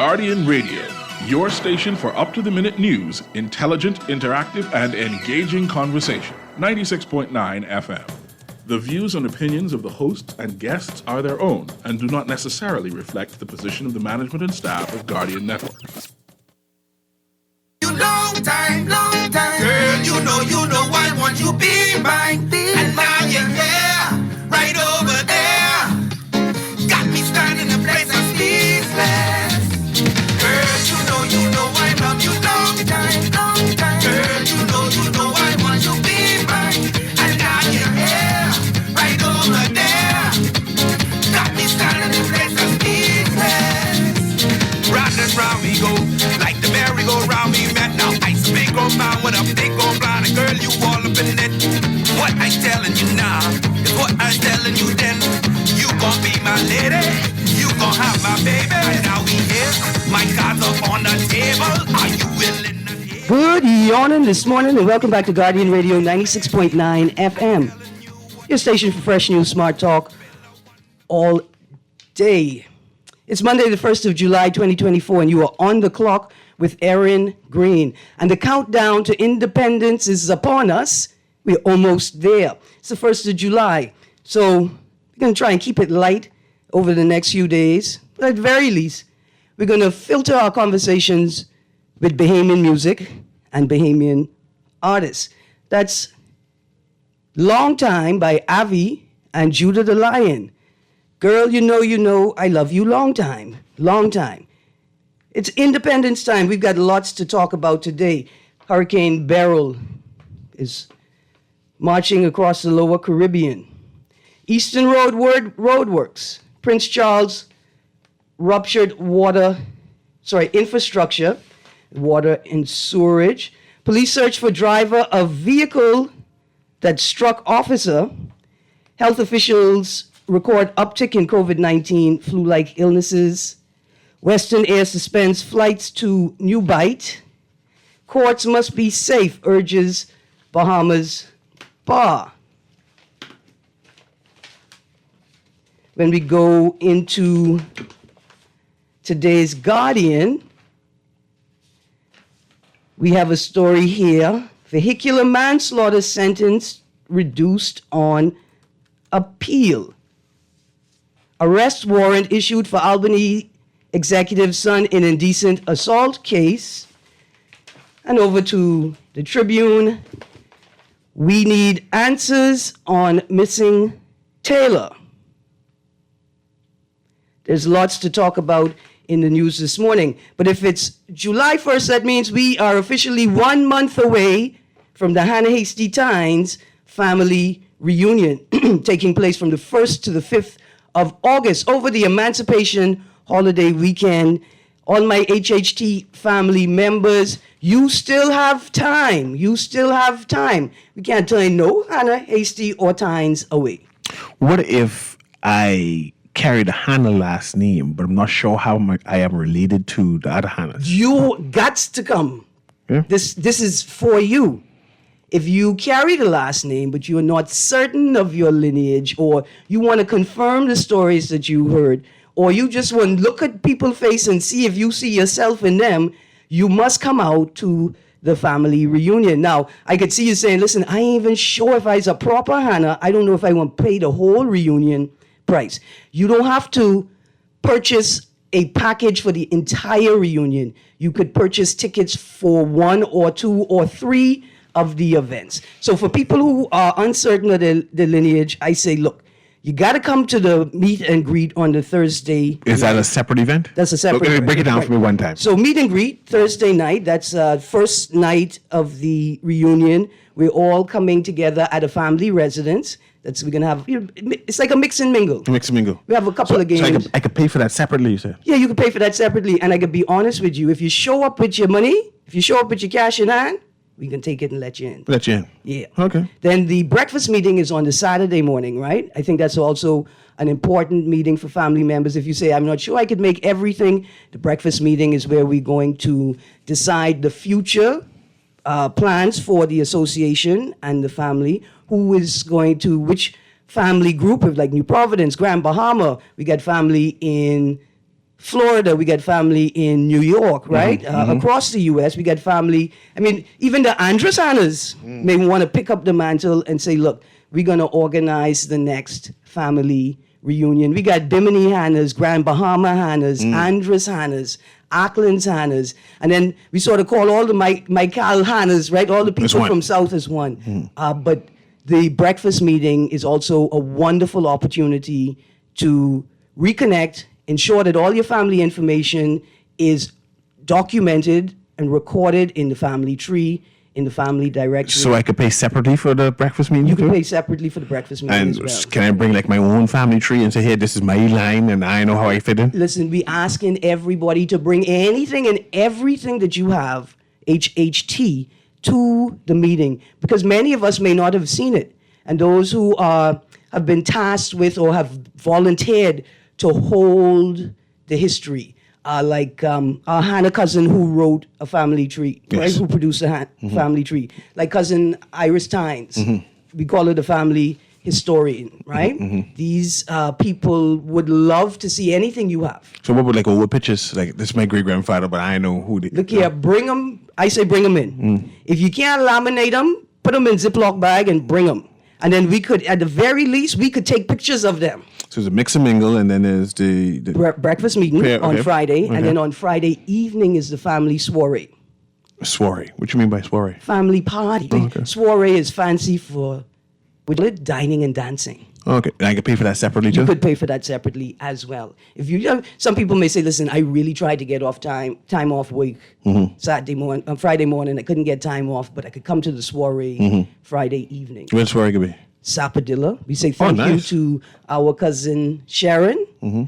Guardian Radio, your station for up-to-the-minute news, intelligent, interactive, and engaging conversation. 96.9 FM. The views and opinions of the hosts and guests are their own and do not necessarily reflect the position of the management and staff of Guardian Network. Long time, girl, you know I want you be mine. And now you're here, right over there. Got me standing in place of speechless. Girl, you know I love you long time. Girl, you know I want you be mine. And now you're here, right over there. Got me standing in place of speechless. Round and round we go, like the merry-go-round we met. Now ice big old man with a big old blind. And girl, you all up in it. What I telling you now is what I telling you then. You gon' be my lady, you gon' have my baby. And now we here, my cards up on the table. Are you willing to hear? Good morning this morning and welcome back to Guardian Radio 96.9 FM. Your station for fresh news, smart talk, all day. It's Monday the 1st of July 2024 and you are on the clock with Erin, Greene. And the countdown to independence is upon us. We're almost there. It's the 1st of July. So we're going to try and keep it light over the next few days. But at the very least, we're going to filter our conversations with Bahamian music and Bahamian artists. That's Long Time by Avi and Judah the Lion. Girl, you know, I love you long time. It's Independence time. We've got lots to talk about today. Hurricane Beryl is marching across the lower Caribbean. Eastern Roadworks. Prince Charles ruptured infrastructure, water and sewerage. Police search for driver of vehicle that struck officer. Health officials record uptick in COVID-19 flu-like illnesses. Western Air suspends flights to New Bight. Courts must be safe, urges Bahamas Bar. When we go into today's Guardian, we have a story here. Vehicular manslaughter sentence reduced on appeal. Arrest warrant issued for Albany executive's son in indecent assault case. And over to the Tribune. We need answers on missing Taylor. There's lots to talk about in the news this morning. But if it's July 1st, that means we are officially 1 month away from the Hannah Hasty Tynes family reunion taking place from the 1st to the 5th of August over the Emancipation holiday weekend. All my HHT family members, you still have time. We can't turn no Hannah Hasty or Tynes away. What if I carry the Hannah last name, but I'm not sure how I am related to the other Hannahs? You got to come. Yeah. This is for you. If you carry the last name, but you are not certain of your lineage, or you want to confirm the stories that you heard, or you just want to look at people's face and see if you see yourself in them, you must come out to the family reunion. Now, I could see you saying, listen, I ain't even sure if I's a proper Hannah. I don't know if I want to pay the whole reunion price. You don't have to purchase a package for the entire reunion. You could purchase tickets for 1 or 2 or 3 of the events. So for people who are uncertain of the lineage, I say, look, you got to come to the meet and greet on the Thursday. Is that a separate event? That's a separate event. Break it down for me one time. So meet and greet Thursday night. That's first night of the reunion. We're all coming together at a family residence. We're gonna have. It's like a mix and mingle. We have a couple of games. So I could pay for that separately, you said? Yeah, you can pay for that separately. And I can be honest with you. If you show up with your money, if you show up with your cash in hand, we can take it and let you in. Let you in. Yeah. Okay. Then the breakfast meeting is on the Saturday morning, right? I think that's also an important meeting for family members. If you say, I'm not sure I could make everything, the breakfast meeting is where we're going to decide the future plans for the association and the family, who is going to, which family group, of like New Providence, Grand Bahama, we got family in Florida, we got family in New York, right? Across the U.S., we got family. I mean, even the Andres Hannas may want to pick up the mantle and say, look, we're going to organize the next family reunion. We got Bimini Hannas, Grand Bahama Hannas, Andres Hannas, Ackland's Hannas, and then we sort of call all the Michael Hannas, right? All the people from South as one. But the breakfast meeting is also a wonderful opportunity to reconnect, ensure that all your family information is documented and recorded in the family tree, in the family directory. So I could pay separately for the breakfast meeting? You can pay separately for the breakfast meeting And as well. can I bring like my own family tree and say, hey, this is my line and I know how I fit in? Listen, we asking everybody to bring anything and everything that you have, HHT, to the meeting, because many of us may not have seen it. And those who have been tasked with or have volunteered to hold the history, like our Hannah cousin who wrote a family tree, right? Who produced a family tree, like cousin Iris Tynes. We call her the family historian, right? These people would love to see anything you have. So what would like old pictures? Like, this is my great-grandfather, but I know who they... Look here, bring them. I say bring them in. If you can't laminate them, put them in Ziploc bag and bring them. And then we could, at the very least, we could take pictures of them. So there's a mix and mingle, and then there's the Breakfast meeting on Friday, and then on Friday evening is the family soiree. soiree. What you mean by soiree? Family party. Okay. Soiree is fancy for dining and dancing. Okay, and I can pay for that separately too? You could pay for that separately as well. If you, some people may say, "Listen, I really tried to get off time off work Saturday morning, Friday morning. I couldn't get time off, but I could come to the soiree Friday evening." When soiree could be? Sapadilla. We say thank you to our cousin Sharon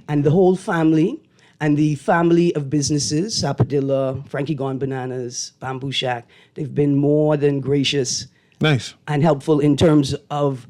and the whole family and the family of businesses, Sapadilla, Frankie Gone Bananas, Bamboo Shack. They've been more than gracious and helpful in terms of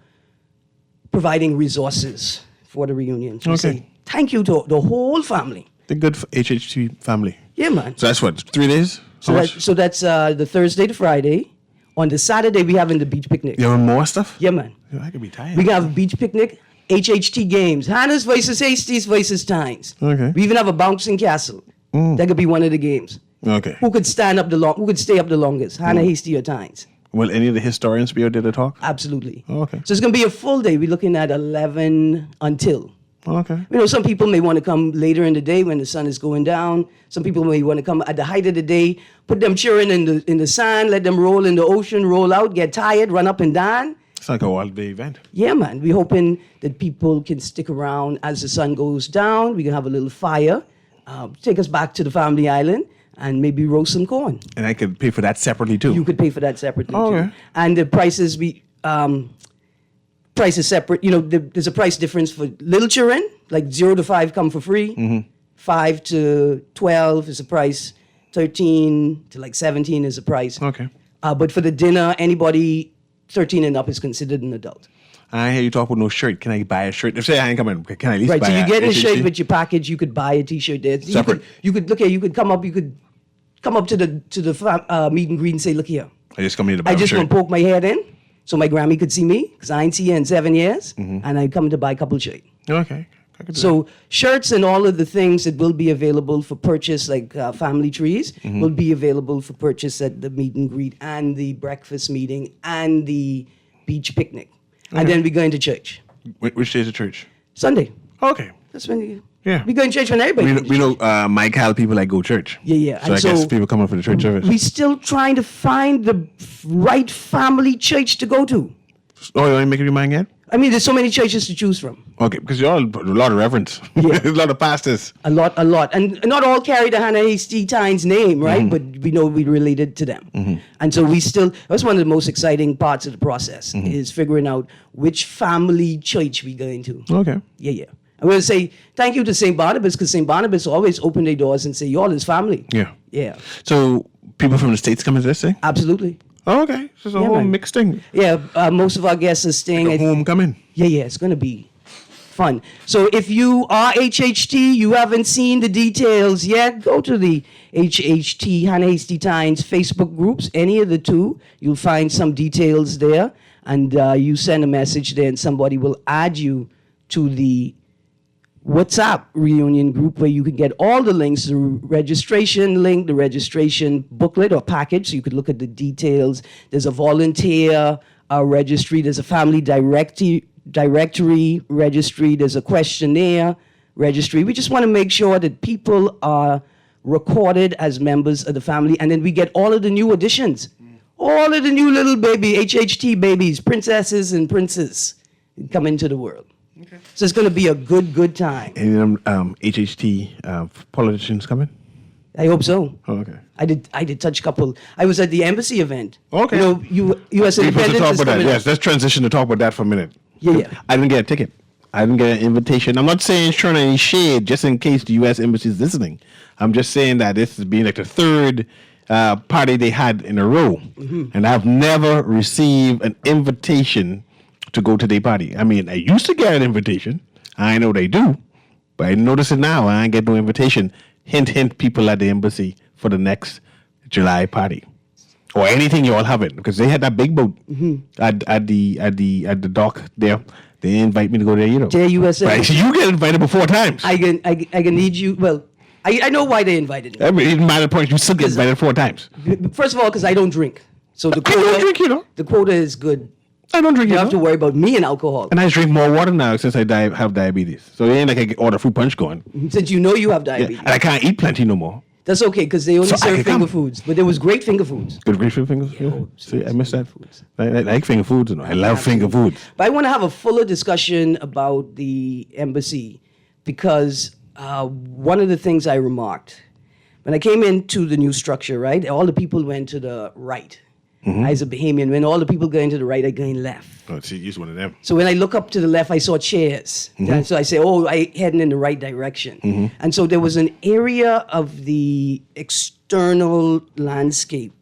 providing resources for the reunion. So we say thank you to the whole family. The good HHT family. Yeah, man. So that's what, 3 days? So that's the Thursday to Friday. On the Saturday, we having the beach picnic. You have more stuff? Yeah, man. I could be tired. We can have a beach picnic, HHT games, Hannah's versus Hasty's versus Tynes. Okay. We even have a bouncing castle. That could be one of the games. Okay. Who could stay up the longest? Hannah, Hasty, or Tynes? Will any of the historians be out there to talk? Absolutely. Oh, okay. So it's going to be a full day. We're looking at 11 until. Okay. You know, some people may want to come later in the day when the sun is going down. Some people may want to come at the height of the day, put them children in the sand, let them roll in the ocean, roll out, get tired, run up and down. It's like a all-day event. Yeah, man. We're hoping that people can stick around as the sun goes down. We can have a little fire, take us back to the family island, and maybe roast some corn. And I could pay for that separately too? You could pay for that separately too. Okay. And the prices, price is separate. You know, there's a price difference for little children, like 0 to 5 come for free. 5 to 12 is a price. 13 to like 17 is a price. Okay. But for the dinner, anybody 13 and up is considered an adult. I hear you talk about no shirt. Can I buy a shirt? If say I ain't coming, can I at least Right, buy so you get a shirt HHT? with your package. You could buy a T-shirt there. Separate. You could look here. You could come up. You could come up to the meet and greet and say, "Look here, I just come here to buy I a just shirt. want to poke my head in, so my Grammy could see me, because I ain't see her in 7 years, and I come to buy a couple shirts." Okay. I could do So shirts and all of the things that will be available for purchase, like family trees, will be available for purchase at the meet and greet and the breakfast meeting and the beach picnic. And then we're going to church. that. Which day is the church? Sunday. Okay. That's when you... Yeah. We go in church when everybody We know my Cal people like go church. Yeah. So And I guess so people coming for the church service. we're still trying to find the right family church to go to. Oh, you ain't making your mind yet? I mean, there's so many churches to choose from. Okay, because you're all a lot of reverends. Yeah. a lot of pastors. A lot. And not all carry the Hannah Hasty Tynes name, right? But we know we're related to them. And so that's one of the most exciting parts of the process, is figuring out which family church we're going to. Okay. Yeah. I'm going to say thank you to St. Barnabas, because St. Barnabas always open their doors and say, y'all is family. Yeah. Yeah, So people from the States come to this thing? absolutely. Oh, okay. So it's a Yeah, whole man. mixed thing. Yeah, most of our guests are staying Like at... a homecoming. Yeah, it's going to be fun. So if you are HHT, you haven't seen the details yet, go to the HHT, Hannah Hasty Tynes Facebook groups, any of the two. You'll find some details there, and you send a message there, and somebody will add you to the WhatsApp reunion group where you can get all the links, the registration link, the registration booklet or package, so you could look at the details. There's a volunteer registry, there's a family directory registry, there's a questionnaire registry. We just want to make sure that people are recorded as members of the family, and then we get all of the new additions, all of the new little baby HHT babies, princesses and princes come into the world. Okay. So it's going to be a good time. And HHT politicians coming? I hope so. Oh, okay. I did touch a couple. I was at the embassy event. Okay. You know, U.S. Independence is coming Yes, let's transition to talk about that for a minute. Yeah. I didn't get a ticket. I didn't get an invitation. I'm not saying throwing any shade just in case the U.S. Embassy is listening. I'm just saying that this is being like the third party they had in a row. Mm-hmm. And I've never received an invitation to go to their party. I mean, I used to get an invitation. I know they do. But I notice it now. I ain't get no invitation. Hint, hint, people at the embassy for the next July party. Or anything you all have it. Because they had that big boat at the dock there. They invite me to go there, you know. JUSA. Right, so you get invited before times. I can need you. Well, I know why they invited me. I mean, it doesn't matter the point. You still get invited 4 times. First of all, because I don't drink. So the I don't drink, you know. The quota is good. I don't drink, You don't have to worry about me and alcohol. And I drink more water now since I have diabetes. So it ain't like I can order fruit punch going. Since you know you have Yeah. diabetes. And I can't eat plenty no more. That's okay, because they only So I serve can finger come. foods. But there was great finger foods. Good great fingers? Yeah. See, I miss that. I like finger foods. You know. I love finger foods. But I want to have a fuller discussion about the embassy because one of the things I remarked, when I came into the new structure, right, all the people went to the right. I was a Bahamian. When all the people going to the right, I going left. Oh, see, you're one of them. So when I look up to the left, I saw chairs. And so I say, oh, I heading in the right direction. And so there was an area of the external landscape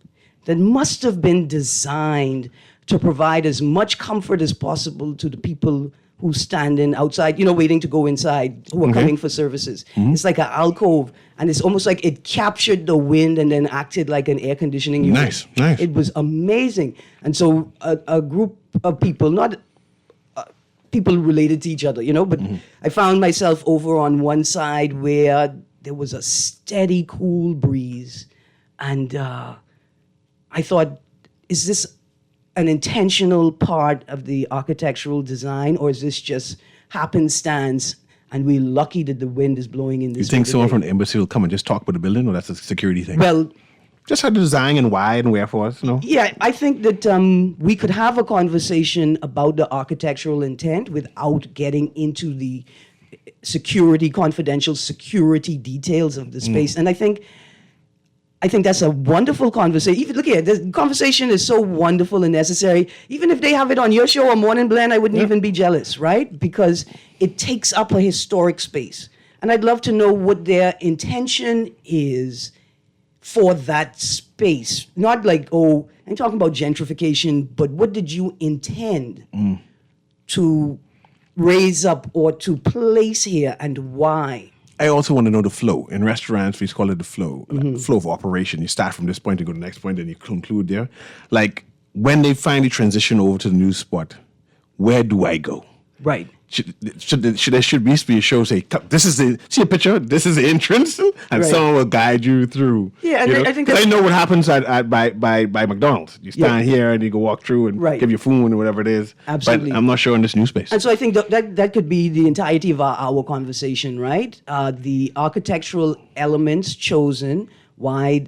that must have been designed to provide as much comfort as possible to the people who standing outside, you know, waiting to go inside, who are coming for services. It's like an alcove, and it's almost like it captured the wind and then acted like an air conditioning unit. Nice, nice. It was amazing. And so a group of people, not people related to each other, you know, but I found myself over on one side where there was a steady, cool breeze. And I thought, is this an intentional part of the architectural design, or is this just happenstance and we're lucky that the wind is blowing in this You think way someone today? from the embassy will come and just talk about the building, or that's a security thing? Well, just how the design and why and wherefore, you know? yeah, I think that we could have a conversation about the architectural intent without getting into the confidential security details of the space. And I think that's a wonderful conversation. Even look here, the conversation is so wonderful and necessary. Even if they have it on your show or Morning Blend, I wouldn't even be jealous, right? Because it takes up a historic space. And I'd love to know what their intention is for that space. Not like, oh, I'm talking about gentrification, but what did you intend to raise up or to place here, and why? I also want to know the flow. In restaurants, we call it the flow. Flow of operation. You start from this point and go to the next point and you conclude there. Like, when they finally transition over to the new spot, where do I go? Right. There should be a show say, this is see a picture, this is the entrance, and Right. someone will guide you through. Yeah, and you know? I think 'Cause that's- I know what happens by McDonald's. You stand here and you go walk through and Right. give your phone or whatever it is. Absolutely. But I'm not sure in this new space. And so I think that could be the entirety of our conversation, right? The architectural elements chosen, why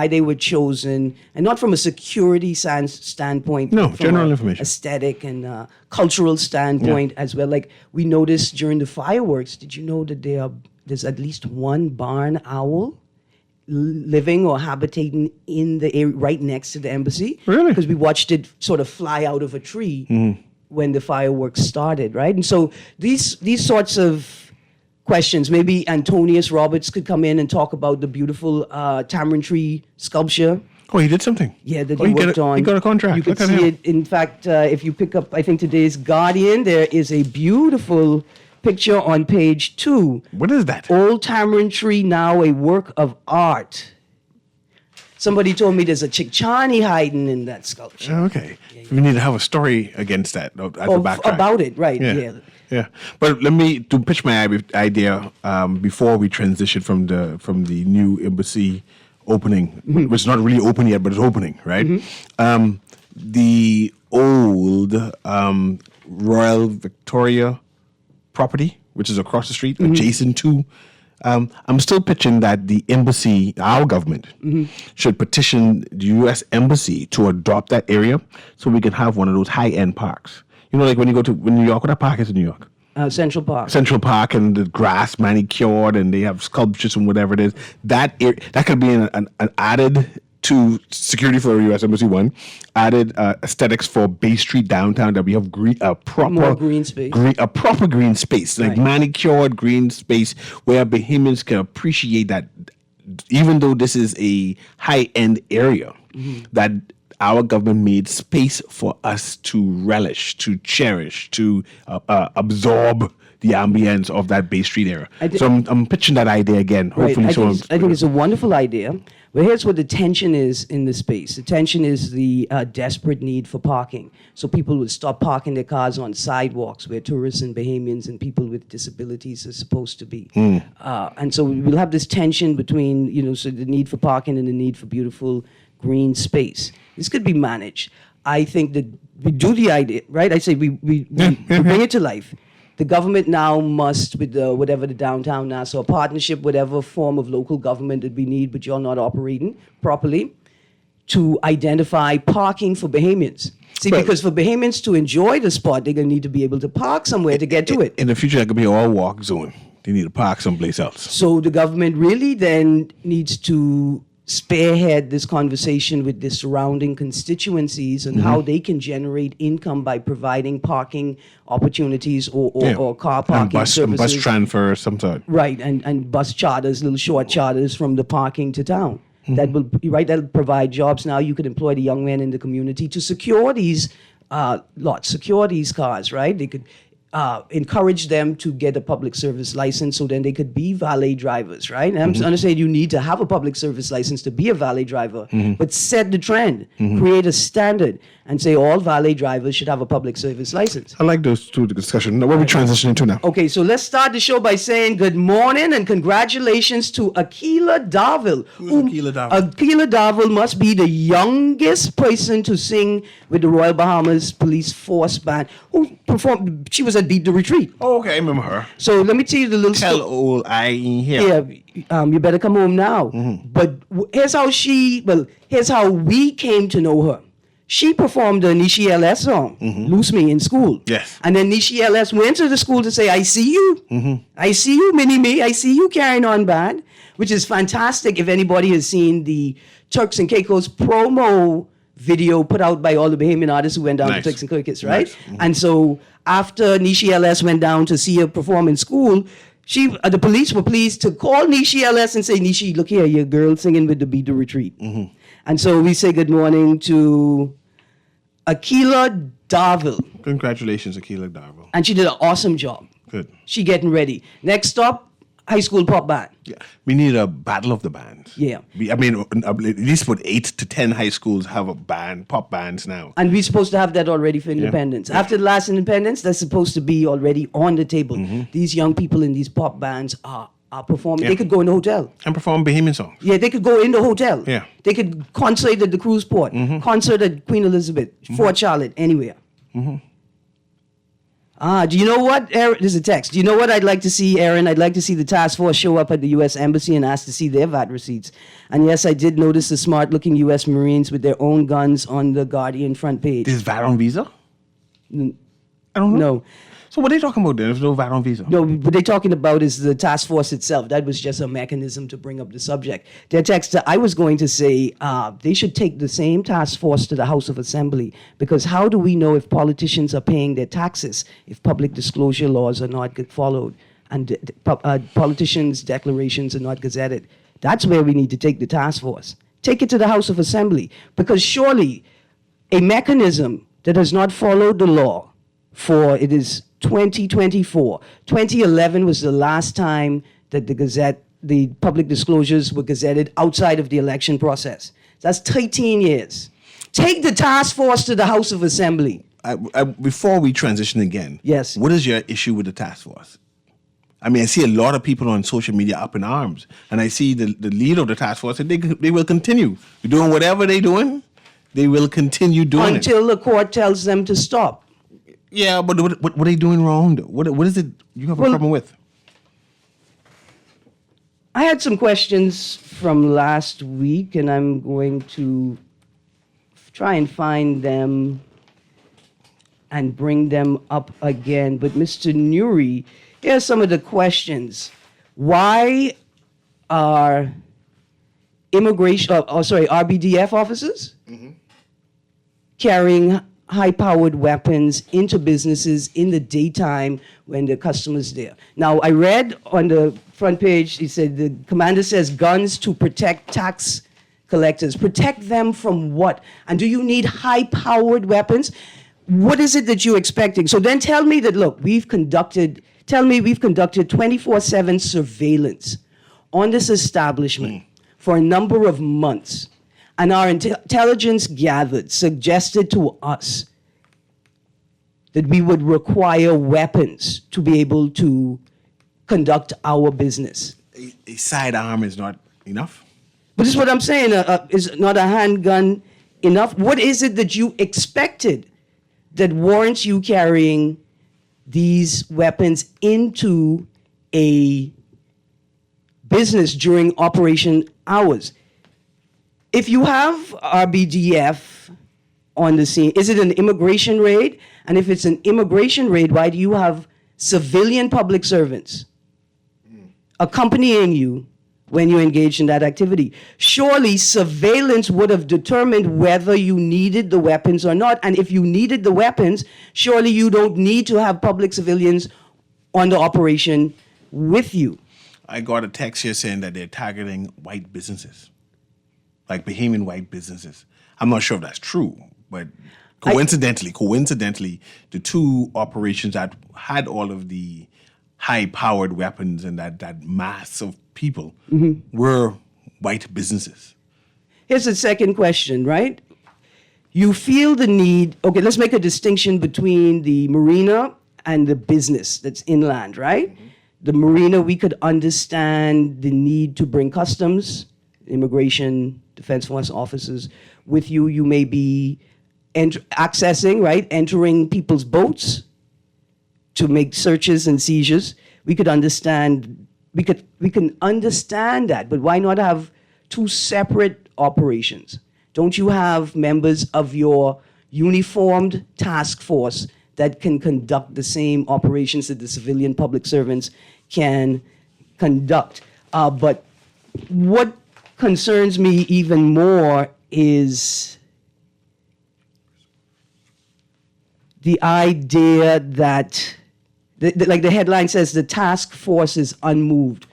they were chosen, and not from a security standpoint. No, but from general a information. aesthetic and cultural standpoint as well. Like we noticed during the fireworks, did you know that there's at least one barn owl living or habitating in the area right next to the embassy? Really? Because we watched it sort of fly out of a tree when the fireworks started, right? And so these sorts of questions, maybe Antonius Roberts could come in and talk about the beautiful tamarind tree sculpture. Oh, he did something. Yeah, that Oh, he worked on. He got a contract. You could Look at see him. it. In fact, if you pick up, I think today's Guardian, there is a beautiful picture on page 2. What is that? Old tamarind tree, now a work of art. Somebody told me there's a Chickchani hiding in that sculpture. Okay. We need to have a story against that as a backtrack. About it, right? Yeah. Yeah, but let me to pitch my idea before we transition from the new embassy opening, which is not really open yet, but it's opening, right? The old Royal Victoria property, which is across the street, adjacent to. I'm still pitching that the embassy, our government, should petition the U.S. embassy to adopt that area so we can have one of those high-end parks. You know, like when you go to New York, what that park is in New York? Central Park. Central Park, and the grass manicured, and they have sculptures and whatever it is. That could be an added to security for U.S. Embassy One, added aesthetics for Bay Street downtown, that we have more green space, a proper green space, like manicured green space where Bahamians can appreciate that, even though this is a high-end area, that our government made space for us to relish, to cherish, to absorb the ambience of that Bay Street area. So I'm pitching that idea again. Hopefully, I think it's a wonderful idea. But here's what the tension is in the space. The tension is the desperate need for parking. So people would stop parking their cars on sidewalks where tourists and Bahamians and people with disabilities are supposed to be. And so we'll have this tension between, so the need for parking and the need for beautiful green space. This could be managed. I think that we do the idea, right? I say we bring it to life. The government now must, with whatever the downtown Nassau partnership, whatever form of local government that we need, but you're not operating properly, to identify parking for Bahamians. See, because for Bahamians to enjoy the spot, they're going to need to be able to park somewhere to get to it. In the future, that could be all walk zone. They need to park someplace else. So the government really then needs to spearhead this conversation with the surrounding constituencies and how they can generate income by providing parking opportunities or car parking services. Bus transfer of some sort. Right, and bus charters, little short charters from the parking to town. That'll provide jobs. Now you could employ the young men in the community to secure these lots, secure these cars, right? They could encourage them to get a public service license so then they could be valet drivers, right? And I'm not saying you need to have a public service license to be a valet driver, but set the trend, create a standard, and say all valet drivers should have a public service license. I like those two discussions. Now, what are we transitioning to now? Okay, so let's start the show by saying good morning and congratulations to Akila Darville. Who's Akila Darville? Akila Darville must be the youngest person to sing with the Royal Bahamas Police Force Band, who performed. She was at Beat the Retreat. Oh, okay, I remember her. So let me tell you the little story. Tell old I ain't here. Yeah, you better come home now. But here's how we came to know her. She performed the Nishi LS song, Loose Me, in school. Yes. And then Nishi LS went to the school to say, I see you. I see you, Mini-Me. I see you carrying on bad, which is fantastic if anybody has seen the Turks and Caicos promo video put out by all the Bahamian artists who went down to Turks and Caicos, right? Nice. And so after Nishi LS went down to see her perform in school, the police were pleased to call Nishi LS and say, Nishi, look here, your girl singing with the Beat the Retreat. And so we say good morning to Akila Darville. Congratulations, Akila Darville. And she did an awesome job. Good. She getting ready. Next up, high school pop band. Yeah, we need a battle of the bands. Yeah. I mean, at least 8 to 10 high schools have a band, pop bands now. And we're supposed to have that already for independence. Yeah. After the last independence, that's supposed to be already on the table. These young people in these pop bands are performing. They could go in the hotel. And perform Bahamian songs. Yeah, they could go in the hotel. Yeah. They could concert at the cruise port, concert at Queen Elizabeth, Fort Charlotte, anywhere. Do you know what, Erin? There's a text. Do you know what I'd like to see, Erin? I'd like to see the task force show up at the U.S. Embassy and ask to see their VAT receipts. And yes, I did notice the smart-looking U.S. Marines with their own guns on the Guardian front page. Is VAT on Visa? I don't know. No. So what are they talking about then? There's no VAT on Visa. No, what they're talking about is the task force itself. That was just a mechanism to bring up the subject. Their text, I was going to say they should take the same task force to the House of Assembly, because how do we know if politicians are paying their taxes if public disclosure laws are not followed and politicians' declarations are not gazetted? That's where we need to take the task force. Take it to the House of Assembly, because surely a mechanism that has not followed the law for, it is 2024. 2011 was the last time that the public disclosures were gazetted outside of the election process. That's 13 years. Take the task force to the House of Assembly. before we transition again, Yes. what is your issue with the task force? I mean, I see a lot of people on social media up in arms, and I see the leader of the task force, and they will continue doing whatever they're doing. They will continue doing Until the court tells them to stop. Yeah, but what are they doing wrong, though? What is it you have a problem with? I had some questions from last week, and I'm going to try and find them and bring them up again. But Mr. Nuri, here are some of the questions. Why are RBDF officers carrying high-powered weapons into businesses in the daytime when the customer's there? Now, I read on the front page, he said the commander says guns to protect tax collectors. Protect them from what? And do you need high-powered weapons? What is it that you're expecting? So then tell me that, look, we've conducted 24/7 surveillance on this establishment for a number of months. And our intelligence gathered, suggested to us that we would require weapons to be able to conduct our business. A sidearm is not enough? But this is what I'm saying, is not a handgun enough? What is it that you expected that warrants you carrying these weapons into a business during operation hours? If you have RBDF on the scene, is it an immigration raid? And if it's an immigration raid, why do you have civilian public servants accompanying you when you engage in that activity? Surely surveillance would have determined whether you needed the weapons or not. And if you needed the weapons, surely you don't need to have public civilians on the operation with you. I got a text here saying that they're targeting white businesses, like Bahamian white businesses. I'm not sure if that's true, but coincidentally, the two operations that had all of the high-powered weapons and that mass of people were white businesses. Here's the second question, right? You feel the need, okay, let's make a distinction between the marina and the business that's inland, right? The marina, we could understand the need to bring customs, immigration, defense force officers with you. You may be accessing, right, entering people's boats to make searches and seizures. We can understand that, but why not have two separate operations? Don't you have members of your uniformed task force that can conduct the same operations that the civilian public servants can conduct? But what concerns me even more is the idea that, like the headline says, the task force is unmoved.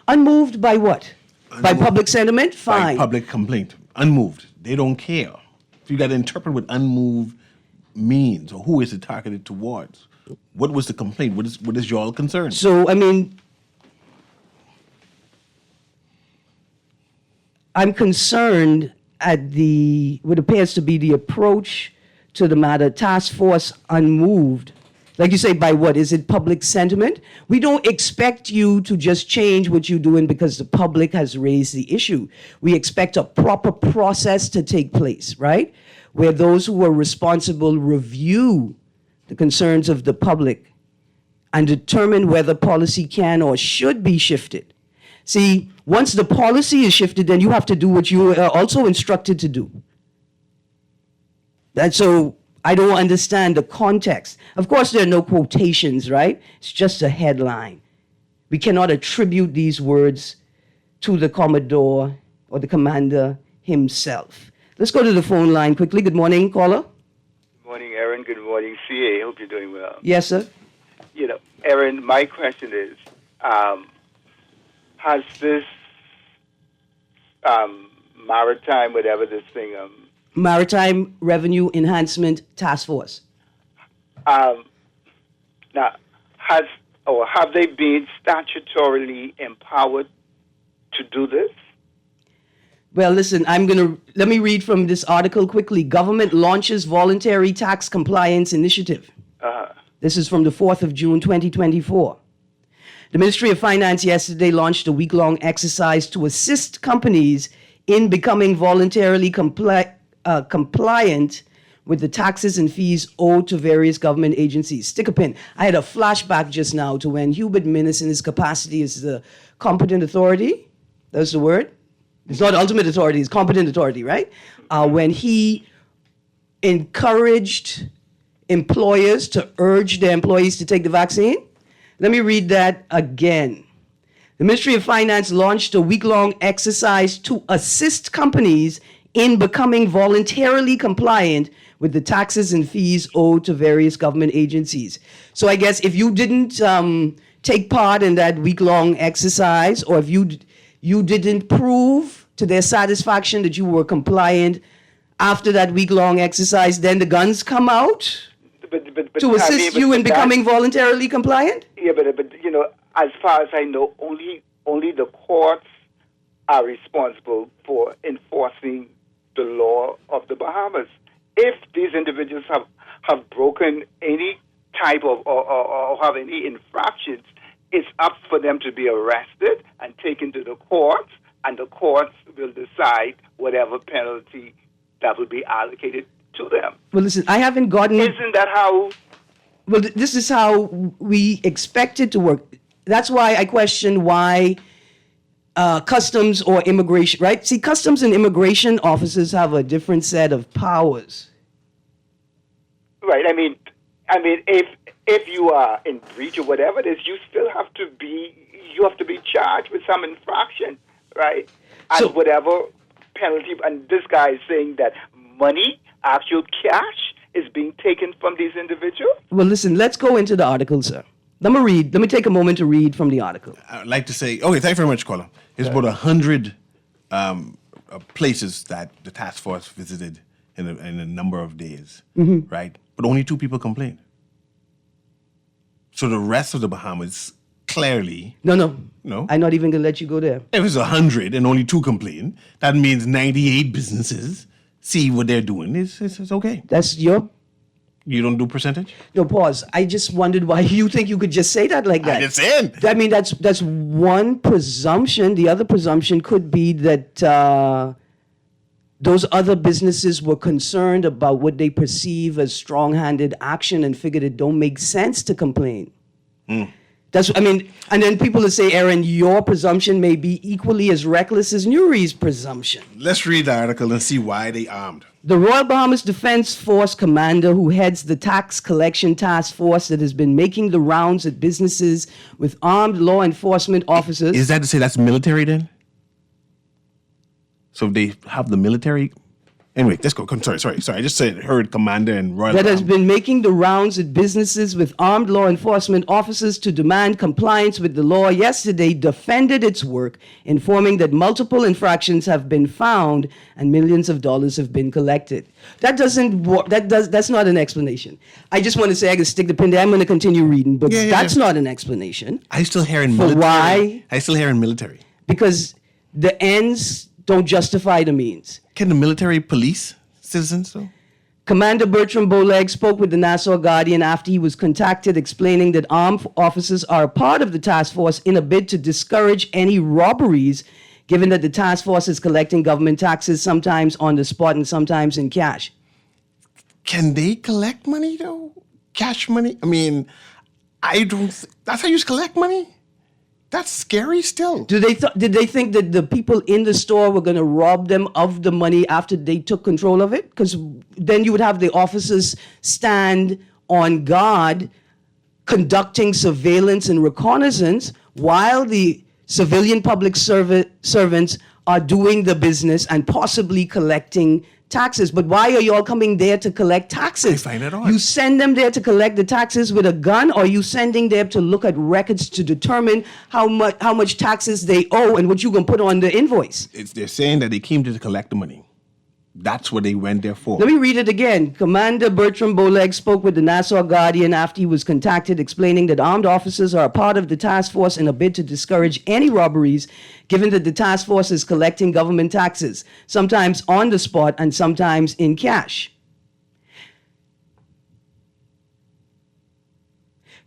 Unmoved by what? By public sentiment? Fine. By public complaint. Unmoved. They don't care. So you got to interpret what unmoved means, or who is it targeted towards. What was the complaint? What is your concern? So, I mean, I'm concerned at what appears to be the approach to the matter. Task force unmoved. Like you say, by what? Is it public sentiment? We don't expect you to just change what you're doing because the public has raised the issue. We expect a proper process to take place, right? Where those who are responsible review the concerns of the public and determine whether policy can or should be shifted. See, once the policy is shifted, then you have to do what you are also instructed to do. And so I don't understand the context. Of course, there are no quotations, right? It's just a headline. We cannot attribute these words to the Commodore or the commander himself. Let's go to the phone line quickly. Good morning, caller. Good morning, Erin. Good morning, CA. Hope you're doing well. Yes, sir. You know, Erin, my question is, has this maritime, whatever this thing, Maritime Revenue Enhancement Task Force. now, have they been statutorily empowered to do this? Well, listen, let me read from this article quickly. Government launches voluntary tax compliance initiative. This is from the 4th of June, 2024. The Ministry of Finance yesterday launched a week-long exercise to assist companies in becoming voluntarily compliant with the taxes and fees owed to various government agencies. Stick a pin. I had a flashback just now to when Hubert Minnis, in his capacity as the competent authority, that's the word? It's not ultimate authority, it's competent authority, right? When he encouraged employers to urge their employees to take the vaccine. Let me read that again. The Ministry of Finance launched a week-long exercise to assist companies in becoming voluntarily compliant with the taxes and fees owed to various government agencies. So I guess if you didn't take part in that week-long exercise, or if you didn't prove to their satisfaction that you were compliant after that week-long exercise, then the guns come out to assist you in becoming voluntarily compliant? Yeah, but as far as I know, only the courts are responsible for enforcing the law of the Bahamas. If these individuals have broken any type of or have any infractions, it's up for them to be arrested and taken to the courts, and the courts will decide whatever penalty that will be allocated to them. Well, listen, I haven't gotten... Isn't that how... Well, this is how we expect it to work. That's why I question why customs or immigration, right? See, customs and immigration officers have a different set of powers. Right. I mean, if you are in breach or whatever it is, you still have to be charged with some infraction, right? And So- whatever penalty. And this guy is saying that money, actual cash, is being taken from these individuals. Well, listen, let's go into the article, sir. Let me take a moment to read from the article. I'd like to say, okay, thank you very much, Colin. There's about 100 places that the task force visited in a number of days, right? But only 2 people complained. So the rest of the Bahamas clearly... No. No? I'm not even going to let you go there. If it's 100 and only 2 complain, that means 98 businesses see what they're doing. It's okay. That's your... You don't do percentage? No, pause. I just wondered why you think you could just say that like that. I just saying. I mean, that's one presumption. The other presumption could be that those other businesses were concerned about what they perceive as strong-handed action and figured it don't make sense to complain. And then people will say, Erin, your presumption may be equally as reckless as Nuri's presumption. Let's read the article and see why they armed. The Royal Bahamas Defense Force commander who heads the tax collection task force that has been making the rounds at businesses with armed law enforcement officers. Is that to say that's military then? So they have the military... Anyway, let's go. Sorry. I just heard commander and Royal that has Bahamas. been making the rounds at businesses with armed law enforcement officers to demand compliance with the law yesterday defended its work, informing that multiple infractions have been found and millions of dollars have been collected. That doesn't work. That's not an explanation. I just want to say I can stick the pin there. I'm going to continue reading, but that's not an explanation. I still hearing For military. why? I still hearing military. Because the ends don't justify the means. Can the military police citizens though? Commander Bertram Boleg spoke with the Nassau Guardian after he was contacted, explaining that armed officers are a part of the task force in a bid to discourage any robberies, given that the task force is collecting government taxes sometimes on the spot and sometimes in cash. Can they collect money though? Cash money? I mean, that's how you collect money? That's scary still. Did they think that the people in the store were going to rob them of the money after they took control of it? Because then you would have the officers stand on guard conducting surveillance and reconnaissance while the civilian public servants are doing the business and possibly collecting taxes. But why are you all coming there to collect taxes? I find it odd. You send them there to collect the taxes with a gun, or are you sending them to look at records to determine how much taxes they owe and what you're going to put on the invoice? They're saying that they came to collect the money. That's what they went there for. Let me read it again. Commander Bertram Boleg spoke with the Nassau Guardian after he was contacted, explaining that armed officers are a part of the task force in a bid to discourage any robberies, given that the task force is collecting government taxes, sometimes on the spot and sometimes in cash.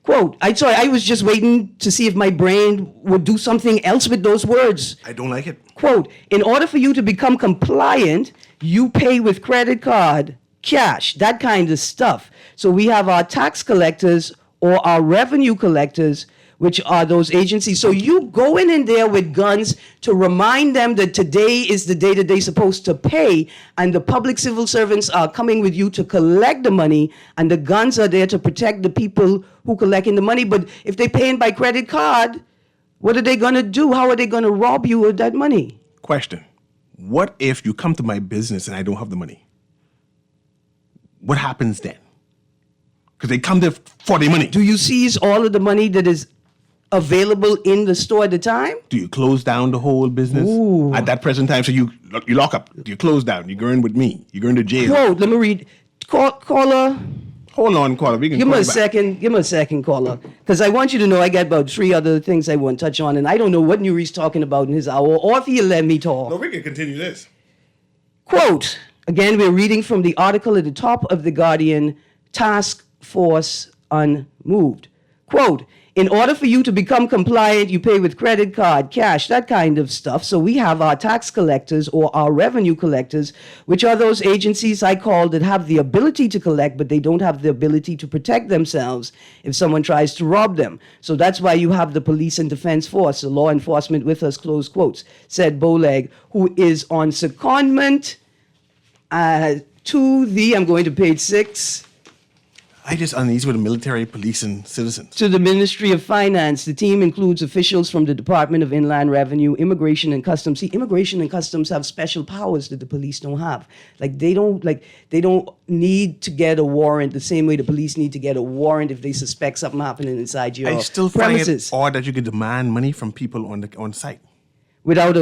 Quote, I was just waiting to see if my brain would do something else with those words. I don't like it. Quote, in order for you to become compliant, you pay with credit card, cash, that kind of stuff. So we have our tax collectors or our revenue collectors, which are those agencies. So you going in there with guns to remind them that today is the day that they're supposed to pay, and the public civil servants are coming with you to collect the money, and the guns are there to protect the people who collecting the money. But if they're paying by credit card, what are they going to do? How are they going to rob you of that money? Question. What if you come to my business and I don't have the money? What happens then? Because they come there for their money. Do you seize all of the money that is available in the store at the time? Do you close down the whole business at that present time? So you lock up, you close down, you go in with me, you go into jail. Quote, let me read. Caller. Hold on, caller. We can Give call me a you back. second. Give me a second, caller. Because I want you to know I got about 3 other things I want to touch on, and I don't know what Nuri's talking about in his hour, or if he'll let me talk. No, we can continue this. Quote, again, we're reading from the article at the top of The Guardian, Task Force Unmoved. Quote, in order for you to become compliant, you pay with credit card, cash, that kind of stuff. So we have our tax collectors or our revenue collectors, which are those agencies I call that have the ability to collect, but they don't have the ability to protect themselves if someone tries to rob them. So that's why you have the police and defense force, the law enforcement with us, close quotes, said Boleg, who is on secondment to the, I'm going to page 6, I just uneasy with the military, police, and citizens. to the Ministry of Finance. The team includes officials from the Department of Inland Revenue, Immigration and Customs. See, Immigration and Customs have special powers that the police don't have. They don't need to get a warrant the same way the police need to get a warrant if they suspect something happening inside your I still premises. find it odd that you could demand money from people on site. Without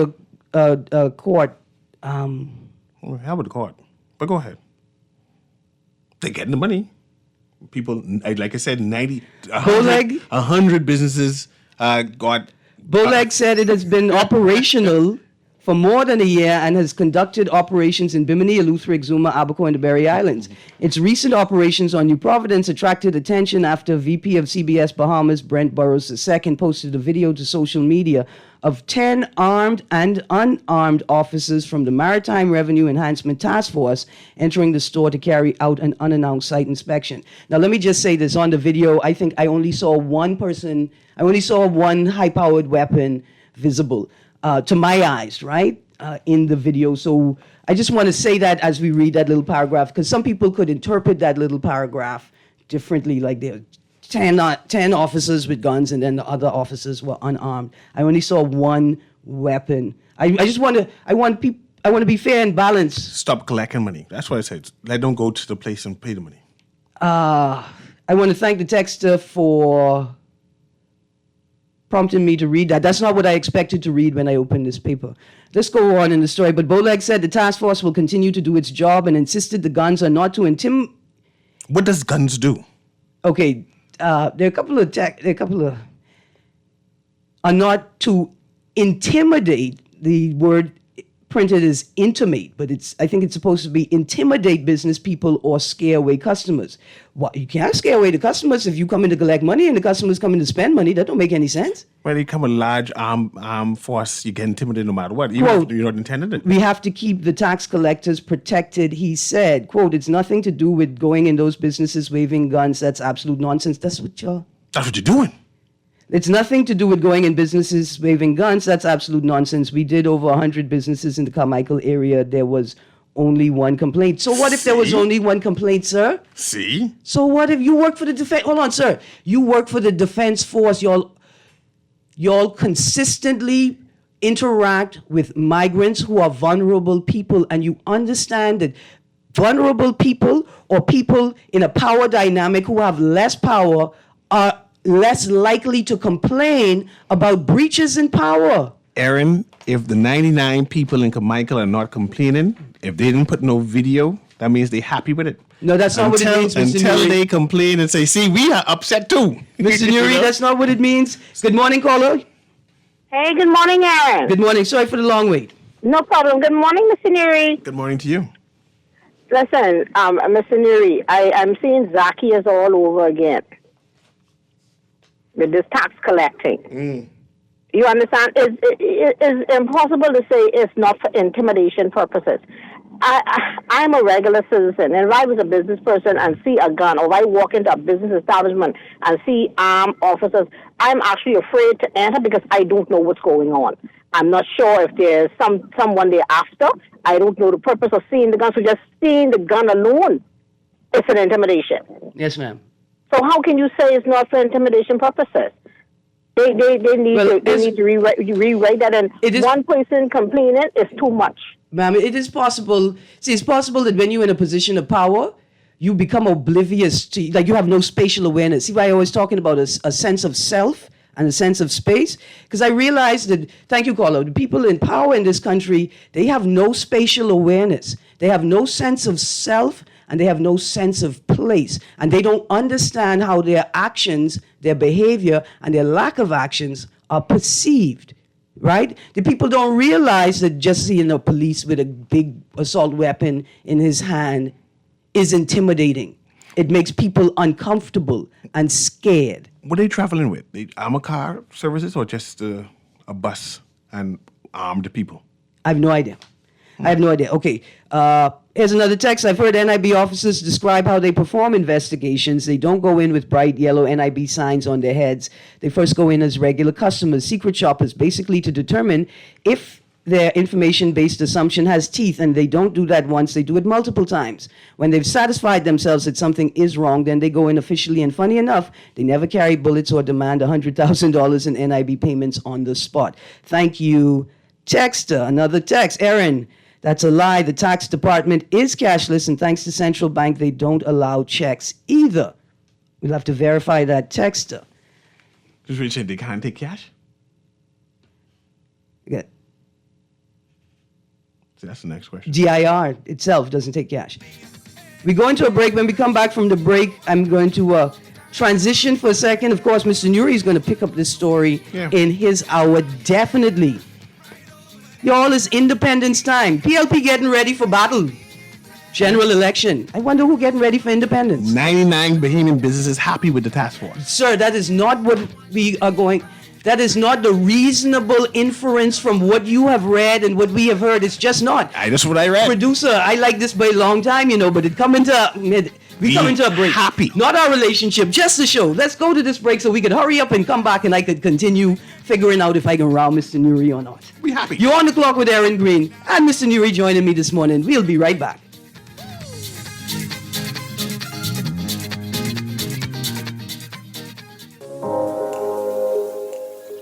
a court. Well, how about the court? But go ahead. They're getting the money. People, like I said, 100 businesses got. Boleg said it has been operational for more than a year and has conducted operations in Bimini, Eleuthera, Exuma, Abaco, and the Berry Islands. Its recent operations on New Providence attracted attention after VP of CBS Bahamas, Brent Burrows II, posted a video to social media of 10 armed and unarmed officers from the Maritime Revenue Enhancement Task Force entering the store to carry out an unannounced site inspection. Now, let me just say this. On the video, I think I only saw one high-powered weapon visible to my eyes, right, in the video. So I just want to say that as we read that little paragraph, because some people could interpret that little paragraph differently, like they're 10 officers with guns and then the other officers were unarmed. I only saw one weapon. I want to be fair and balanced. Stop collecting money. That's what I said. Let them go to the place and pay the money. I want to thank the texter for prompting me to read that. That's not what I expected to read when I opened this paper. Let's go on in the story. But Boleg said the task force will continue to do its job and insisted the guns are not to intimidate. What does guns do? Okay, there are a couple of are not to intimidate. The word printed as intimate, but I think it's supposed to be intimidate business people or scare away customers. Well, you can't scare away the customers if you come in to collect money and the customers come in to spend money. That don't make any sense. When you come a large armed force, you get intimidated no matter what, even Quote, if you're not intended it. We have to keep the tax collectors protected, he said. Quote, it's nothing to do with going in those businesses waving guns. That's absolute nonsense. That's what you're doing. It's nothing to do with going in businesses waving guns. That's absolute nonsense. We did over 100 businesses in the Carmichael area. There was only one complaint. So what if there was only one complaint, sir? See? So what if you work for the defense? Hold on, sir. You work for the defense force. Y'all consistently interact with migrants who are vulnerable people, and you understand that vulnerable people or people in a power dynamic who have less power are less likely to complain about breaches in power. Erin, if the 99 people in Carmichael are not complaining, if they didn't put no video, that means they happy with it. No, that's not what it means, Mr. Until Nuri. they complain and say, see, we are upset too. Mr. You Nuri, know? that's not what it means. Good morning, caller. Hey, good morning, Erin. Good morning. Sorry for the long wait. No problem. Good morning, Mr. Nuri. Good morning to you. Listen, Mr. Nuri, I'm seeing Zacchaeus all over again with this tax collecting. You understand? It's impossible to say it's not for intimidation purposes. I'm a regular citizen, and if I was a business person and see a gun, or if I walk into a business establishment and see armed officers, I'm actually afraid to enter because I don't know what's going on. I'm not sure if there's someone there after. I don't know the purpose of seeing the gun, so just seeing the gun alone is an intimidation. Yes, ma'am. So how can you say it's not for intimidation purposes? They need to rewrite that, and one person complaining is too much. Ma'am, it is possible. See, it's possible that when you're in a position of power, you become oblivious to, like, you have no spatial awareness. See why I was talking about a sense of self and a sense of space? Because I realized that, thank you, caller, the people in power in this country, they have no spatial awareness. They have no sense of self, and they have no sense of place. And they don't understand how their actions, their behavior, and their lack of actions are perceived. Right? The people don't realize that just seeing a police with a big assault weapon in his hand is intimidating. It makes people uncomfortable and scared. What are they traveling with? They armored car services or just a bus and armed people? I have no idea. Okay. Here's another text. I've heard NIB officers describe how they perform investigations. They don't go in with bright yellow NIB signs on their heads. They first go in as regular customers, secret shoppers, basically to determine if their information-based assumption has teeth, and they don't do that once, they do it multiple times. When they've satisfied themselves that something is wrong, then they go in officially, and funny enough, they never carry bullets or demand $100,000 in NIB payments on the spot. Thank you, texter. Another text. Erin, that's a lie. The tax department is cashless, and thanks to Central Bank, they don't allow checks either. We'll have to verify that, texter. Just really saying they can't take cash? Yeah. So that's the next question. GIR itself doesn't take cash. We go into a break. When we come back from the break, I'm going to transition for a second. Of course, Mr. Nuri is going to pick up this story in his hour, definitely. Y'all, it's Independence time. PLP getting ready for battle. General election. I wonder who getting ready for independence. 99 Bahamian businesses happy with the task force. Sir, that is not what we are going... That is not the reasonable inference from what you have read and what we have heard. It's just not. That's what I read. Producer, I like this by a long time, but it come into we come into a break. Happy. Not our relationship, just the show. Let's go to this break so we could hurry up and come back and I could continue figuring out if I can round Mr. Nuri or not. We happy. You're on the clock with Erin Greene and Mr. Nuri joining me this morning. We'll be right back.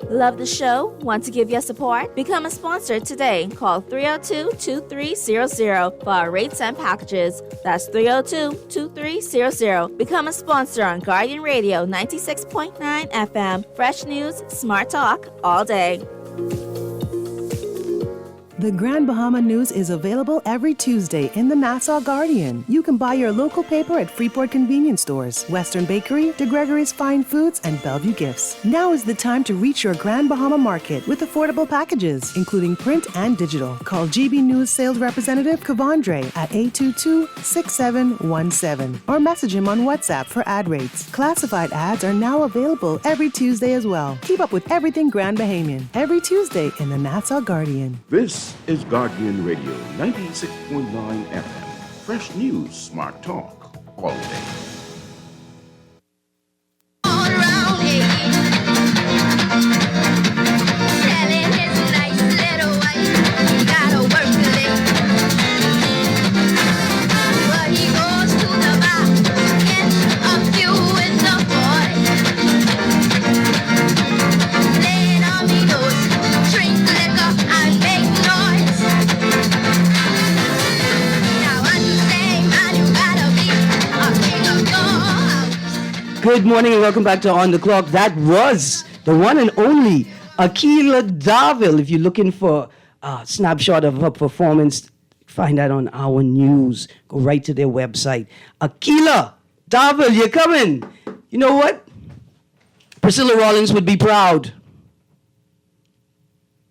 Love the show? Want to give your support? Become a sponsor today. Call 302-2300 for our rates and packages. That's 302-2300. Become a sponsor on Guardian Radio 96.9 FM. Fresh news, smart talk, all day. The Grand Bahama News is available every Tuesday in the Nassau Guardian. You can buy your local paper at Freeport Convenience Stores, Western Bakery, De Gregory's Fine Foods, and Bellevue Gifts. Now is the time to reach your Grand Bahama market with affordable packages, including print and digital. Call GB News sales representative Kavandre at 822-6717 or message him on WhatsApp for ad rates. Classified ads are now available every Tuesday as well. Keep up with everything Grand Bahamian every Tuesday in the Nassau Guardian. This is Guardian Radio 96.9 FM. Fresh news, smart talk, all day. All around here, telling his nice little wife he gotta work late. But he goes to the bar, gets a few in the boys. Laying on me goes, drink liquor and make noise. Now understand, man, you gotta be a king of your house. Good morning and welcome back to On the Clock. That was the one and only Akila Darville. If you're looking for a snapshot of her performance find that on our news. Go right to their website. Aquila, Darville, you're coming. You know what? Priscilla Rollins would be proud.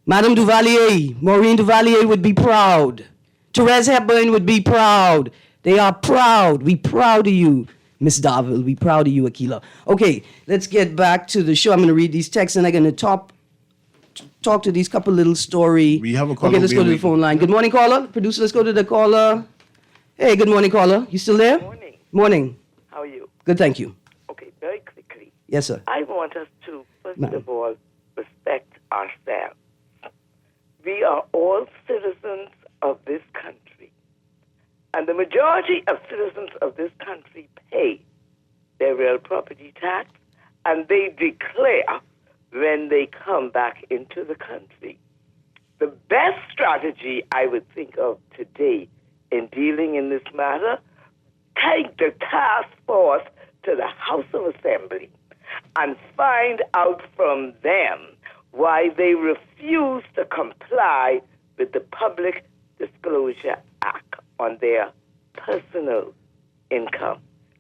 Madame Duvalier, Maureen Duvalier would be proud. Therese Hepburn would be proud. They are proud. We proud of you, Miss Darville. We proud of you, Aquila. Okay, let's get back to the show. I'm going to read these texts, and I'm going to talk to these couple little story. We have a caller. Okay, let's go to the phone line. Good morning, caller. Producer, let's go to the caller. Hey, good morning, caller. You still there? Morning. Morning. How are you? Good, thank you. Okay, very quickly. Yes, sir. I want us to, first Ma'am. of all, respect ourselves. We are all citizens of this country. And the majority of citizens of this country pay their real property tax, and they declare when they come back into the country. The best strategy I would think of today in dealing in this matter, take the task force to the House of Assembly and find out from them why they refuse to comply with the Public Disclosure Act on their personal income.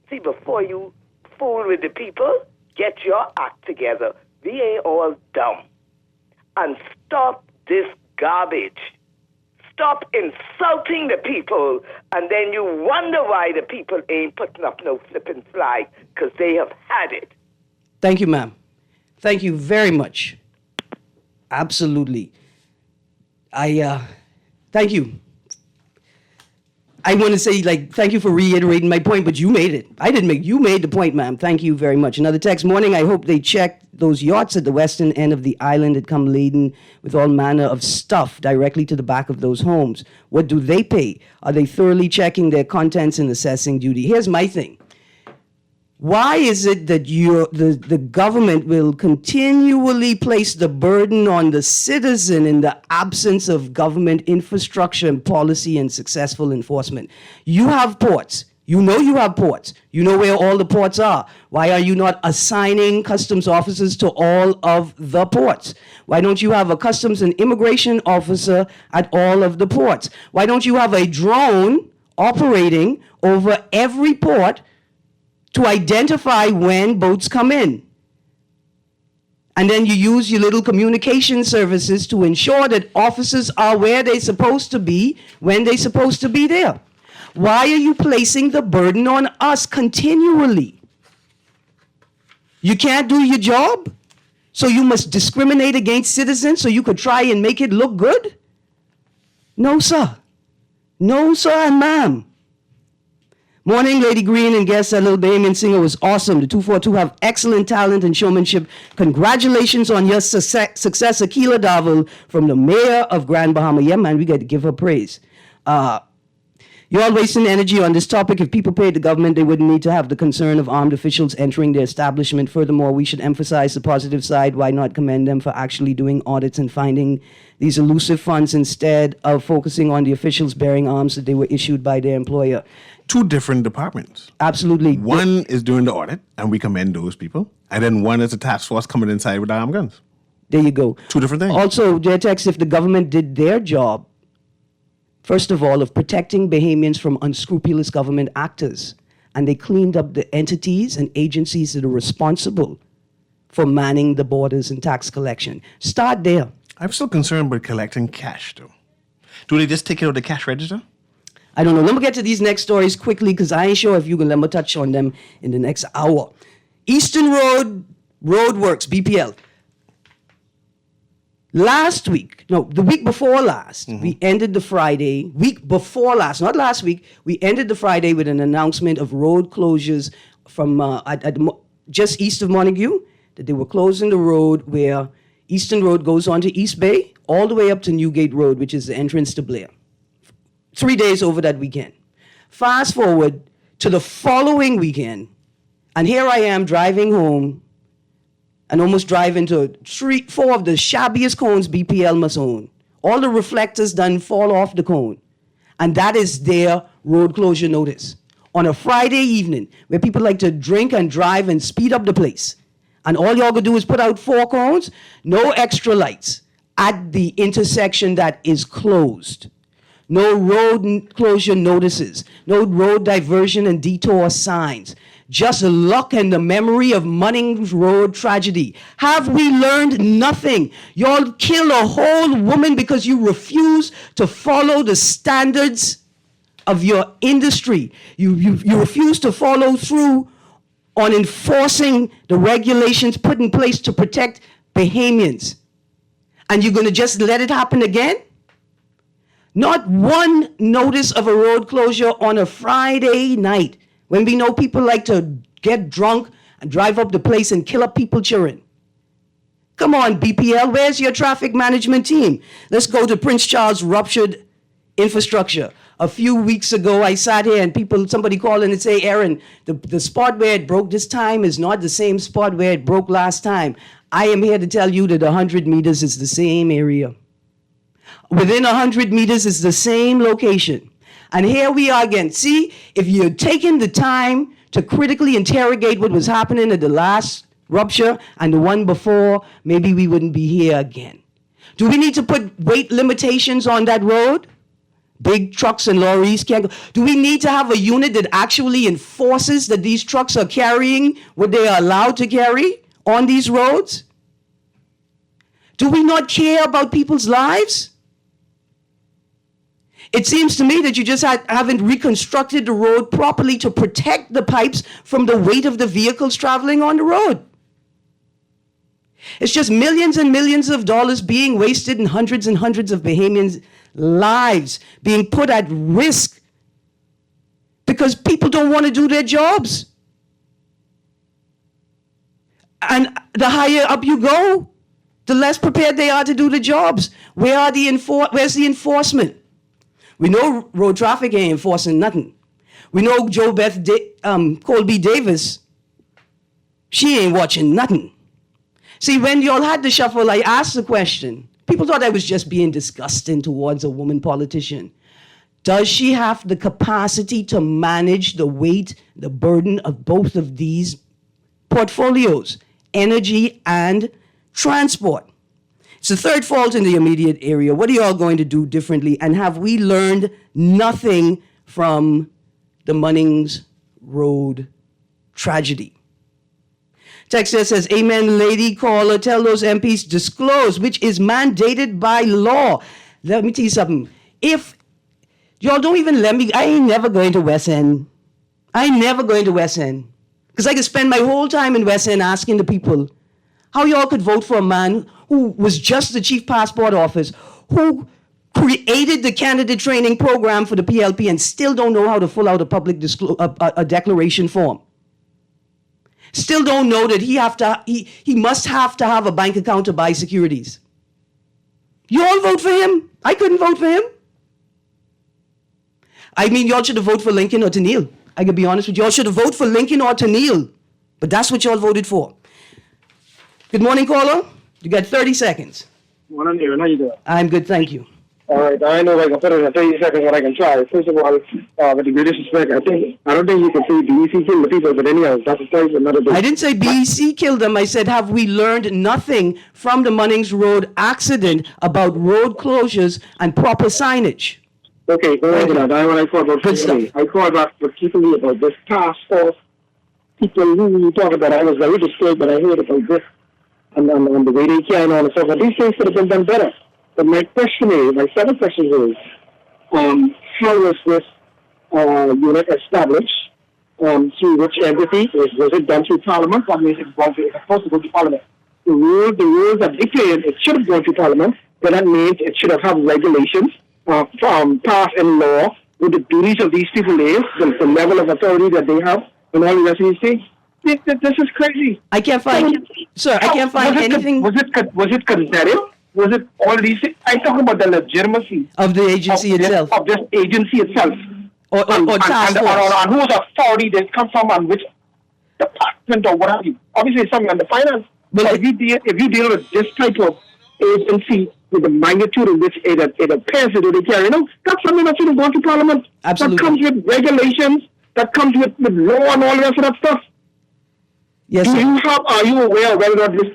See, before you fool with the people, get your act together. We ain't all dumb. And stop this garbage. Stop insulting the people, and then you wonder why the people ain't putting up no flipping flag, because they have had it. Thank you, ma'am. Thank you very much. Absolutely. Thank you. I want to say, thank you for reiterating my point, but you made it. I didn't make, you made the point, ma'am. Thank you very much. Another text. Morning, I hope they checked those yachts at the western end of the island that come laden with all manner of stuff directly to the back of those homes. What do they pay? Are they thoroughly checking their contents and assessing duty? Here's my thing. Why is it that the government will continually place the burden on the citizen in the absence of government infrastructure and policy and successful enforcement? You have ports. You know you have ports. You know where all the ports are. Why are you not assigning customs officers to all of the ports? Why don't you have a customs and immigration officer at all of the ports? Why don't you have a drone operating over every port to identify when boats come in? And then you use your little communication services to ensure that officers are where they're supposed to be when they're supposed to be there. Why are you placing the burden on us continually? You can't do your job, so you must discriminate against citizens so you could try and make it look good? No, sir. No, sir, and ma'am. Morning, Lady Greene and guest. That little Bahamian singer was awesome. The 242 have excellent talent and showmanship. Congratulations on your success, Aquila Darville, from the mayor of Grand Bahama. Yeah, man, we got to give her praise. You're all wasting energy on this topic. If people paid the government, they wouldn't need to have the concern of armed officials entering their establishment. Furthermore, we should emphasize the positive side. Why not commend them for actually doing audits and finding these elusive funds instead of focusing on the officials bearing arms that they were issued by their employer? Two different departments. Absolutely. One is doing the audit, and we commend those people. And then one is a task force coming inside with armed guns. There you go. Two different things. Also, their text, if the government did their job, first of all, of protecting Bahamians from unscrupulous government actors, and they cleaned up the entities and agencies that are responsible for manning the borders and tax collection. Start there. I'm still concerned with collecting cash, though. Do they just take it out of the cash register? I don't know. Let me get to these next stories quickly because I ain't sure if you can let me touch on them in the next hour. Eastern Roadworks, BPL. Last week, no, the week before last, we ended the Friday, week before last, not last week, we ended the Friday with an announcement of road closures from just east of Montague, that they were closing the road where Eastern Road goes on to East Bay, all the way up to Newgate Road, which is the entrance to Blair. 3 days over that weekend. Fast forward to the following weekend, and here I am driving home and almost drive into 4 of the shabbiest cones BPL must own. All the reflectors done fall off the cone. And that is their road closure notice. On a Friday evening, where people like to drink and drive and speed up the place. And all y'all gonna do is put out 4 cones, no extra lights at the intersection that is closed. no road closure notices, no road diversion and detour signs. Just luck and the memory of Munnings Road tragedy. Have we learned nothing? Y'all kill a whole woman because you refuse to follow the standards of your industry. You refuse to follow through on enforcing the regulations put in place to protect Bahamians. And you're going to just let it happen again? Not one notice of a road closure on a Friday night when we know people like to get drunk and drive up the place and kill up people's children. Come on, BPL, where's your traffic management team? Let's go to Prince Charles' ruptured infrastructure. A few weeks ago, I sat here and somebody called in and say, Erin, the spot where it broke this time is not the same spot where it broke last time. I am here to tell you that 100 meters is the same area. Within 100 meters is the same location. And here we are again. See, if you're taking the time to critically interrogate what was happening at the last rupture and the one before, maybe we wouldn't be here again. Do we need to put weight limitations on that road? Big trucks and lorries can't go. Do we need to have a unit that actually enforces that these trucks are carrying what they are allowed to carry on these roads? Do we not care about people's lives? It seems to me that you just haven't reconstructed the road properly to protect the pipes from the weight of the vehicles traveling on the road. It's just millions and millions of dollars being wasted and hundreds of Bahamians' lives being put at risk because people don't want to do their jobs. And the higher up you go, the less prepared they are to do the jobs. Where's the enforcement? We know road traffic ain't enforcing nothing. We know Colby Davis, she ain't watching nothing. See, when y'all had the shuffle, I asked the question. People thought I was just being disgusting towards a woman politician. Does she have the capacity to manage the weight, the burden of both of these portfolios, energy and transport? It's the third fault in the immediate area. What are y'all going to do differently? And have we learned nothing from the Munnings Road tragedy? Texas says, amen, lady caller. Tell those MPs disclose, which is mandated by law. Let me tell you something. If y'all don't even let me, I ain't never going to West End. I ain't never going to West End. Because I could spend my whole time in West End asking the people how y'all could vote for a man who was just the chief passport office, who created the candidate training program for the PLP and still don't know how to fill out a public a declaration form. Still don't know that he must have to have a bank account to buy securities. You all vote for him? I couldn't vote for him. I mean, y'all should have voted for Lincoln or Tennille. I could be honest with you. Y'all should have voted for Lincoln or Tennille. But that's what y'all voted for. Good morning, caller. You got 30 seconds. Morning, Erin. How you doing? I'm good, thank you. All right. I know if I can put it in 30 seconds, what I can try. First of all, with the greatest respect, I don't think you can say BEC killed the people, but anyhow, that's a story for another day. I didn't say BEC killed them. I said, have we learned nothing from the Munnings Road accident about road closures and proper signage? Okay, go ahead. That's what I thought about. Good stuff. I thought about particularly about this task force. People who you talk about, I was very disturbed, but I heard about this and the way they carry on and stuff. But these things could have been done better. But my second question is, how was this unit established? Through which entity? Was it done through Parliament? That means it's supposed to go to Parliament. The rules that declared it should have gone to Parliament, but that means it should have had regulations passed in law with the duties of these people is, the level of authority that they have, and all the rest of these things. This is crazy. I can't find, sir, I can't find anything. Was it competitive? Was it all these things? I'm talking about the legitimacy of the agency itself. Of this agency itself. Or task force. And whose authority they come from and which department or what have you. Obviously, it's something on the finance. But if you deal with this type of agency with the magnitude in which it appears that they carry, that's something that should have gone to Parliament. Absolutely. That comes with regulations, that comes with law and all the rest of that stuff. Yes, are you aware of whether or not this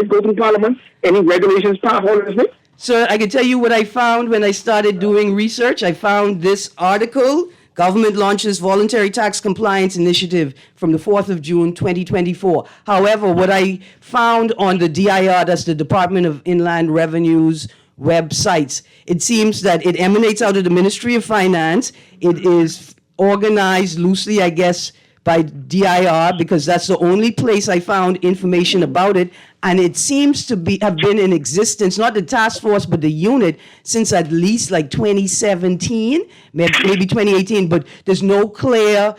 go through Parliament? Any regulations passed, all this thing? So I can tell you what I found when I started doing research. I found this article. Government launches voluntary tax compliance initiative from the 4th of June, 2024. However, what I found on the DIR, that's the Department of Inland Revenue's websites, it seems that it emanates out of the Ministry of Finance. It is organized loosely, I guess, by DIR, because that's the only place I found information about it. And it seems to have been in existence, not the task force, but the unit, since at least like 2017, maybe 2018, but there's no clear,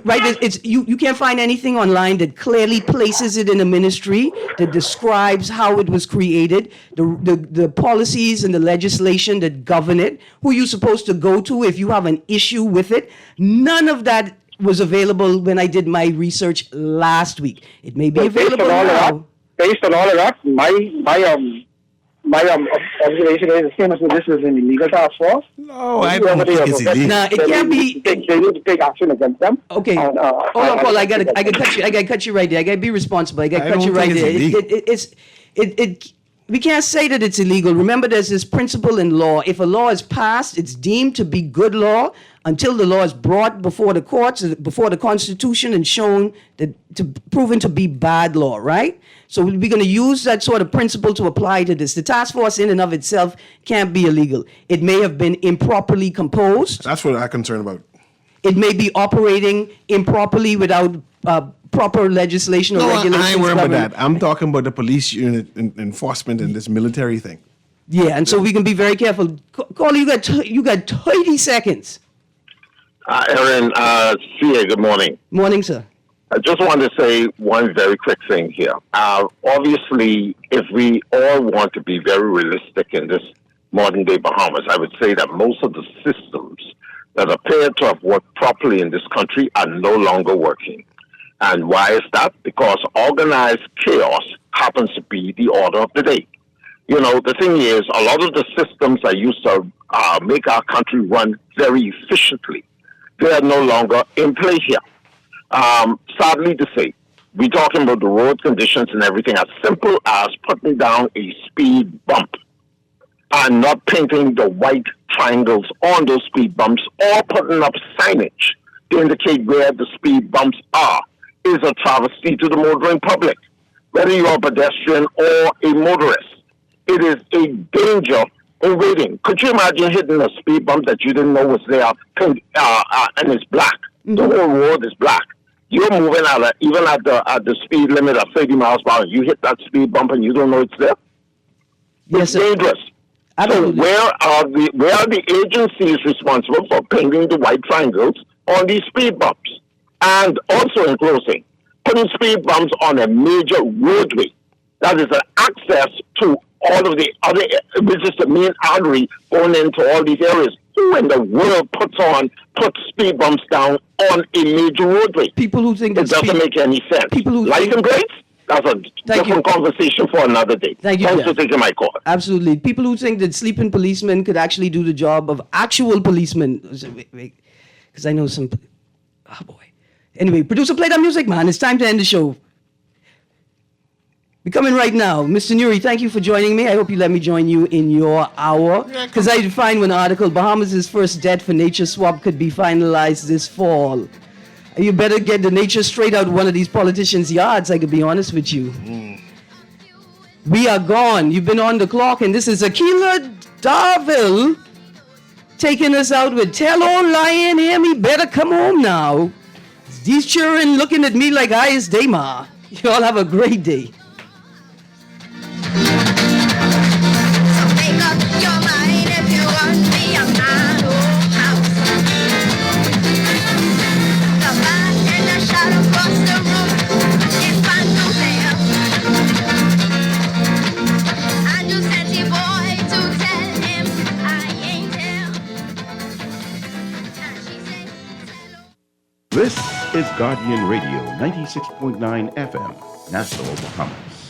right, you can't find anything online that clearly places it in a ministry, that describes how it was created, the policies and the legislation that govern it, who you're supposed to go to if you have an issue with it. None of that was available when I did my research last week. It may be available now. Based on all of that, my observation is the same as this is an illegal task force. No, I don't think it's illegal. No, it can't be. They need to take action against them. Okay. Hold on, Paul. I gotta cut you. I gotta cut you right there. I gotta be responsible. I gotta cut you right there. We can't say that it's illegal. Remember, there's this principle in law. If a law is passed, it's deemed to be good law until the law is brought before the courts, before the Constitution, and shown proven to be bad law, right? So we're going to use that sort of principle to apply to this. The task force in and of itself can't be illegal. It may have been improperly composed. That's what I'm concerned about. It may be operating improperly without proper legislation or regulations. I ain't worried about that. I'm talking about the police unit enforcement and this military thing. Yeah, and so we can be very careful. Carl, you got 30 seconds. Erin, CA, good morning. Morning, sir. I just want to say one very quick thing here. Obviously, if we all want to be very realistic in this modern day Bahamas, I would say that most of the systems that appear to have worked properly in this country are no longer working. And why is that? Because organized chaos happens to be the order of the day. You know, the thing is, a lot of the systems that used to make our country run very efficiently, they are no longer in play here. Sadly to say, we're talking about the road conditions and everything as simple as putting down a speed bump and not painting the white triangles on those speed bumps or putting up signage to indicate where the speed bumps are is a travesty to the motoring public, whether you're a pedestrian or a motorist. It is a danger in waiting. Could you imagine hitting a speed bump that you didn't know was there and it's black? Mm-hmm. The whole road is black. You're moving even at the speed limit of 30 miles per hour. You hit that speed bump and you don't know it's there? Yes, it's dangerous. Absolutely. So where are the agencies responsible for painting the white triangles on these speed bumps? And also in closing, putting speed bumps on a major roadway that is an access to all of the other, which is the main artery going into all these areas. Who in the world puts speed bumps down on a major roadway? People who think that it doesn't make any sense. License plates? That's a different conversation for another day. Thanks for taking my call. Absolutely. People who think that sleeping policemen could actually do the job of actual policemen. Because I know some. Oh boy. Anyway, producer, play that music, man. It's time to end the show. We're coming right now. Mr. Nuri, thank you for joining me. I hope you let me join you in your hour. Because I did find one article, Bahamas' first debt for nature swap could be finalized this fall. You better get the nature straight out of one of these politicians' yards, I could be honest with you. We are gone. You've been on the clock, and this is Aquila Darville taking us out with Tell Old Lion, hear me, better come home now. These children looking at me like I is Dama. You all have a great day. Make up your mind if you want me a man old house. The bartender shot across the room. If I know there, and you sexy boy to tell him I ain't there. And she said, This is Guardian Radio 96.9 FM, Nassau, Bahamas.